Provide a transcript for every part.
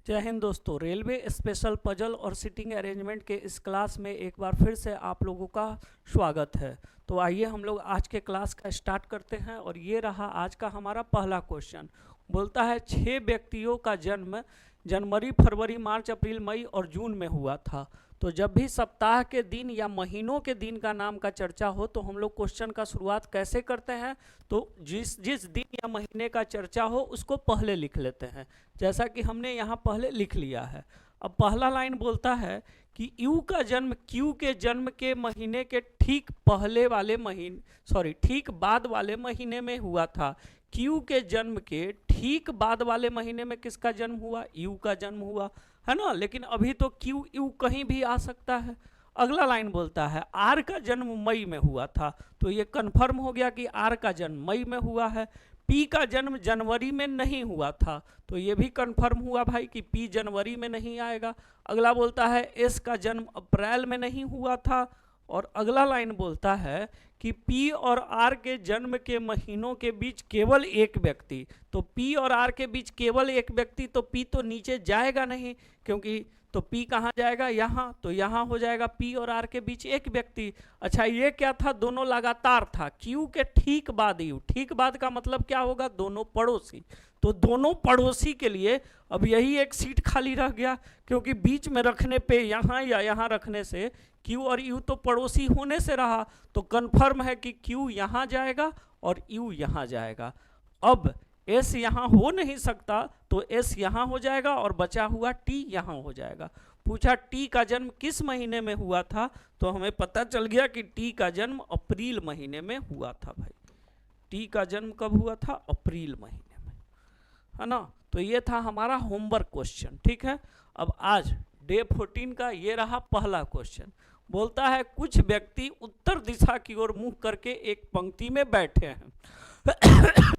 जय हिंद दोस्तों। Railway special puzzle और सिटिंग अरेंजमेंट के इस क्लास में एक बार फिर से आप लोगों का स्वागत है। तो आइए हम लोग आज के क्लास का स्टार्ट करते हैं। और ये रहा आज का हमारा पहला क्वेश्चन। बोलता है 6 व्यक्तियों का जन्म जनवरी, फरवरी, मार्च, अप्रैल, मई और जून में हुआ था। तो जब भी सप्ताह के दिन या महीनों के दिन का नाम का चर्चा हो तो हम लोग क्वेश्चन का शुरुआत कैसे करते हैं, तो जिस जिस दिन या महीने का चर्चा हो उसको पहले लिख लेते हैं, जैसा कि हमने यहाँ पहले लिख लिया है। अब पहला लाइन बोलता है कि यू का जन्म क्यू के जन्म के महीने के ठीक पहले वाले महीने ठीक बाद वाले महीने में हुआ था। क्यू के जन्म के ठीक बाद वाले महीने में किसका जन्म हुआ? यू का जन्म हुआ, है ना। लेकिन अभी तो क्यू यू कहीं भी आ सकता है। अगला लाइन बोलता है आर का जन्म मई में हुआ था। तो ये कंफर्म हो गया कि आर का जन्म मई में हुआ है। पी का जन्म जनवरी में नहीं हुआ था, तो ये भी कंफर्म हुआ भाई कि पी जनवरी में नहीं आएगा। अगला बोलता है एस का जन्म अप्रैल में नहीं हुआ था। और अगला लाइन बोलता है कि पी और आर के जन्म के महीनों के बीच केवल एक व्यक्ति। तो पी और आर के बीच केवल एक व्यक्ति, तो पी तो नीचे जाएगा नहीं, क्योंकि तो पी कहाँ जाएगा? यहाँ। तो यहाँ हो जाएगा पी और आर के बीच एक व्यक्ति। अच्छा, ये क्या था? दोनों लगातार था। क्यू के ठीक बाद यू। ठीक बाद का मतलब क्या होगा? दोनों पड़ोसी। तो दोनों पड़ोसी के लिए अब यही एक सीट खाली रह गया, क्योंकि बीच में रखने पे यहाँ या यहाँ रखने से क्यू और यू तो पड़ोसी होने से रहा, तो कंफर्म है कि क्यू यहाँ जाएगा और यू यहाँ जाएगा। अब एस यहाँ हो नहीं सकता, तो एस यहाँ हो जाएगा और बचा हुआ टी यहाँ हो जाएगा। पूछा टी का जन्म किस महीने में हुआ था, तो हमें पता चल गया कि टी का जन्म अप्रैल महीने में हुआ था। भाई टी का जन्म कब हुआ था? अप्रैल महीने में, है ना। तो ये था हमारा होमवर्क क्वेश्चन, ठीक है। अब आज डे 14 का ये रहा पहला क्वेश्चन। बोलता है कुछ व्यक्ति उत्तर दिशा की ओर मुंह करके एक पंक्ति में बैठे हैं।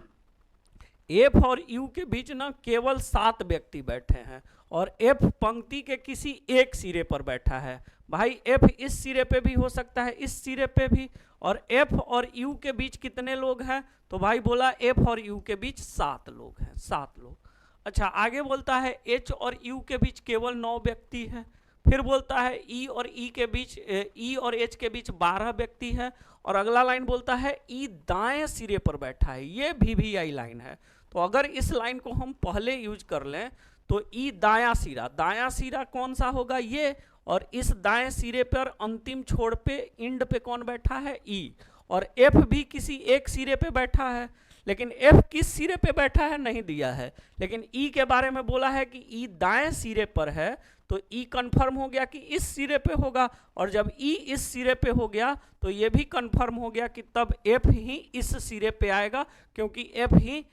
एफ और यू के बीच ना केवल 7 व्यक्ति बैठे हैं और एफ पंक्ति के किसी एक सिरे पर बैठा है। भाई एफ इस सिरे पे भी हो सकता है, इस सिरे पे भी। और एफ और यू के बीच कितने लोग हैं? तो भाई बोला एफ और यू के बीच 7 लोग हैं, 7 लोग। अच्छा, आगे बोलता है एच और यू के बीच केवल 9 व्यक्ति हैं। फिर बोलता है ई और ई के बीच, ई और एच के बीच 12 व्यक्ति हैं। और अगला लाइन बोलता है ई दाएं सिरे पर बैठा है। ये VVI लाइन है। तो अगर इस लाइन को हम पहले यूज कर लें तो ई दायां सिरा कौन सा होगा? ये। और इस दाएं सिरे पर अंतिम छोर पे इंड पे कौन बैठा है? ई। और एफ भी किसी एक सिरे पे बैठा है, लेकिन एफ किस सिरे पे बैठा है नहीं दिया है। लेकिन ई के बारे में बोला है कि ई दाएं सिरे पर है, तो ई कंफर्म हो गया कि इस सिरे पे होगा। और जब ई इस सिरे पे हो गया तो ये भी कंफर्म हो गया कि तब एफ ही इस सिरे पे आएगा, क्योंकि एफ ही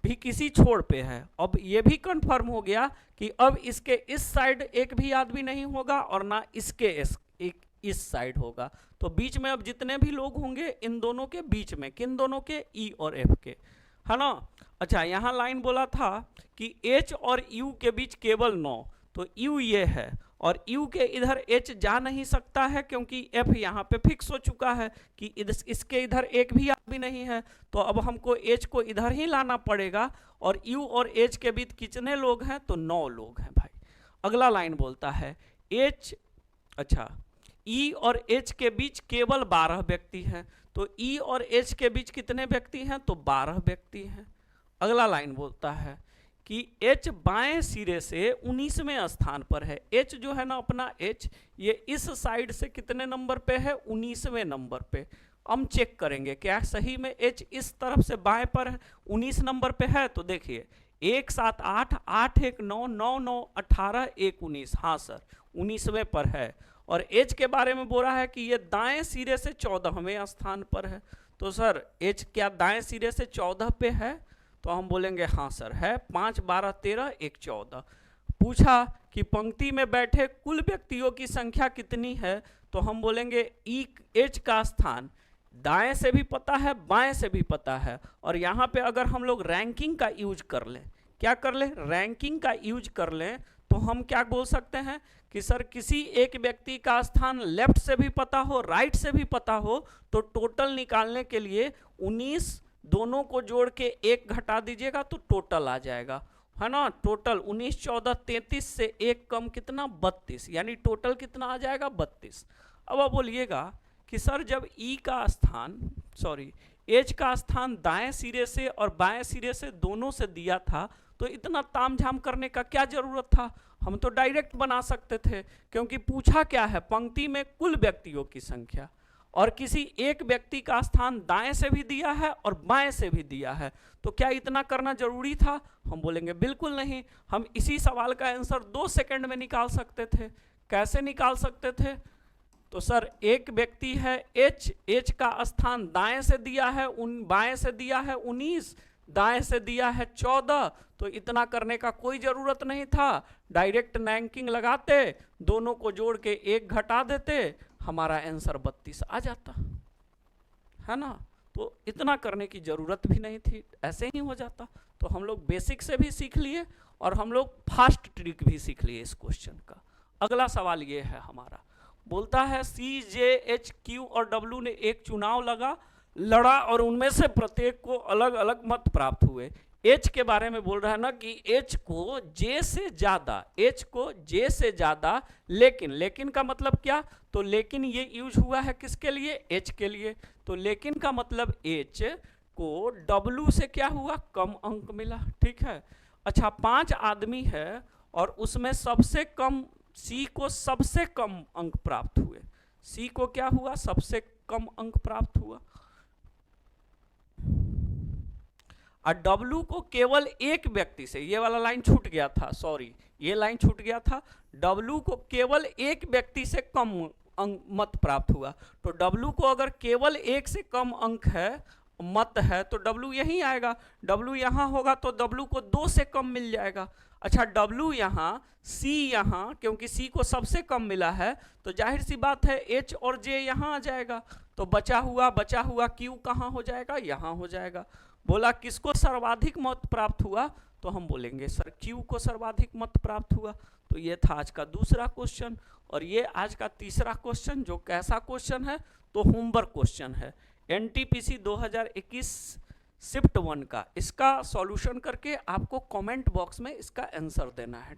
भी किसी छोर पे है। अब ये भी कंफर्म हो गया कि अब इसके इस साइड एक भी आदमी नहीं होगा और ना इसके इस साइड होगा। तो बीच में अब जितने भी लोग होंगे इन दोनों के बीच में, किन दोनों के? ई और एफ के, है ना। अच्छा, यहाँ लाइन बोला था कि एच और यू के बीच केवल 9। तो यू ये है और यू के इधर एच जा नहीं सकता है, क्योंकि एफ यहाँ पे फिक्स हो चुका है कि इसके इधर एक भी आदमी नहीं है। तो अब हमको एच को इधर ही लाना पड़ेगा। और यू और एच के बीच कितने लोग हैं? तो 9 लोग हैं भाई। अगला लाइन बोलता है एच, अच्छा, ई और एच के बीच केवल 12 व्यक्ति हैं। तो ई और एच के बीच कितने व्यक्ति हैं? तो 12 व्यक्ति हैं। अगला लाइन बोलता है कि H बाएं सिरे से 19वें स्थान पर है। H जो है ना अपना H, ये इस साइड से कितने नंबर पे है? 19वें नंबर पे। हम चेक करेंगे क्या सही में H इस तरफ से बाएं पर 19 नंबर पे है। तो देखिए 1 7 8 8 1 9 9 9 18 1 19। हाँ सर, 19वें पर है। और H के बारे में बोल रहा है कि ये दाएं सिरे से 14वें स्थान पर है। तो सर H क्या दाएं सिरे से 14 पे है? तो हम बोलेंगे हाँ सर है। 5 12 13 1 14। पूछा कि पंक्ति में बैठे कुल व्यक्तियों की संख्या कितनी है, तो हम बोलेंगे ई एच का स्थान दाएं से भी पता है, बाएं से भी पता है। और यहाँ पे अगर हम लोग रैंकिंग का यूज कर लें, क्या कर लें? रैंकिंग का यूज कर लें, तो हम क्या बोल सकते हैं कि सर किसी एक व्यक्ति का स्थान लेफ्ट से भी पता हो, राइट से भी पता हो, तो टोटल निकालने के लिए 19 दोनों को जोड़ के 1 घटा दीजिएगा तो टोटल आ जाएगा। है ना। टोटल 19, 14, 33 से एक कम कितना 32, यानी टोटल कितना आ जाएगा 32। अब आप बोलिएगा कि सर जब ई का स्थान एच का स्थान दाएं सिरे से और बाएं सिरे से दोनों से दिया था, तो इतना तामझाम करने का क्या जरूरत था। हम तो डायरेक्ट बना सकते थे, क्योंकि पूछा क्या है, पंक्ति में कुल व्यक्तियों की संख्या, और किसी एक व्यक्ति का स्थान दाएं से भी दिया है और बाएं से भी दिया है, तो क्या इतना करना जरूरी था। हम बोलेंगे बिल्कुल नहीं। हम इसी सवाल का आंसर 2 सेकंड में निकाल सकते थे। कैसे निकाल सकते थे। तो सर एक व्यक्ति है एच का स्थान दाएं से दिया है, बाएं से दिया है 19, दाएं से दिया है 14, तो इतना करने का कोई जरूरत नहीं था। डायरेक्ट रैंकिंग लगाते, दोनों को जोड़ के 1 घटा देते, हमारा आंसर 32 आ जाता, है ना। तो इतना करने की जरूरत भी नहीं थी, ऐसे ही हो जाता। तो हम लोग बेसिक से भी सीख लिए और हम लोग फास्ट ट्रिक भी सीख लिए इस क्वेश्चन का। अगला सवाल ये है हमारा, बोलता है सी, जे, एच, क्यू और डब्ल्यू ने एक चुनाव लड़ा और उनमें से प्रत्येक को अलग अलग मत प्राप्त हुए। एच के बारे में बोल रहा है ना कि एच को जे से ज्यादा, लेकिन का मतलब क्या, तो लेकिन ये यूज हुआ है किसके लिए, एच के लिए। तो लेकिन का मतलब एच को डब्ल्यू से क्या हुआ, कम अंक मिला, ठीक है। अच्छा 5 आदमी है और उसमें सबसे कम सी को सबसे कम अंक प्राप्त हुए। सी को क्या हुआ, सबसे कम अंक प्राप्त हुआ। और डब्ल्यू को केवल एक व्यक्ति से, ये वाला लाइन छूट गया था, ये लाइन छूट गया था। डब्ल्यू को केवल एक व्यक्ति से कम अंक मत प्राप्त हुआ। तो डब्ल्यू को अगर केवल एक से कम अंक है, मत है, तो डब्ल्यू यहीं आएगा। डब्ल्यू यहाँ होगा तो डब्ल्यू को 2 से कम मिल जाएगा। अच्छा डब्ल्यू यहाँ, सी यहाँ, क्योंकि सी को सबसे कम मिला है, तो जाहिर सी बात है एच और जे यहाँ आ जाएगा। तो बचा हुआ क्यू कहाँ हो जाएगा, यहाँ हो जाएगा। बोला किसको सर्वाधिक मत प्राप्त हुआ, तो हम बोलेंगे सर क्यू को सर्वाधिक मत प्राप्त हुआ। तो ये था आज का दूसरा क्वेश्चन। और ये आज का तीसरा क्वेश्चन, जो कैसा क्वेश्चन है, तो होमवर्क क्वेश्चन है, एनटीपीसी 2021 शिफ्ट 1 का। इसका सॉल्यूशन करके आपको कमेंट बॉक्स में इसका आंसर देना है।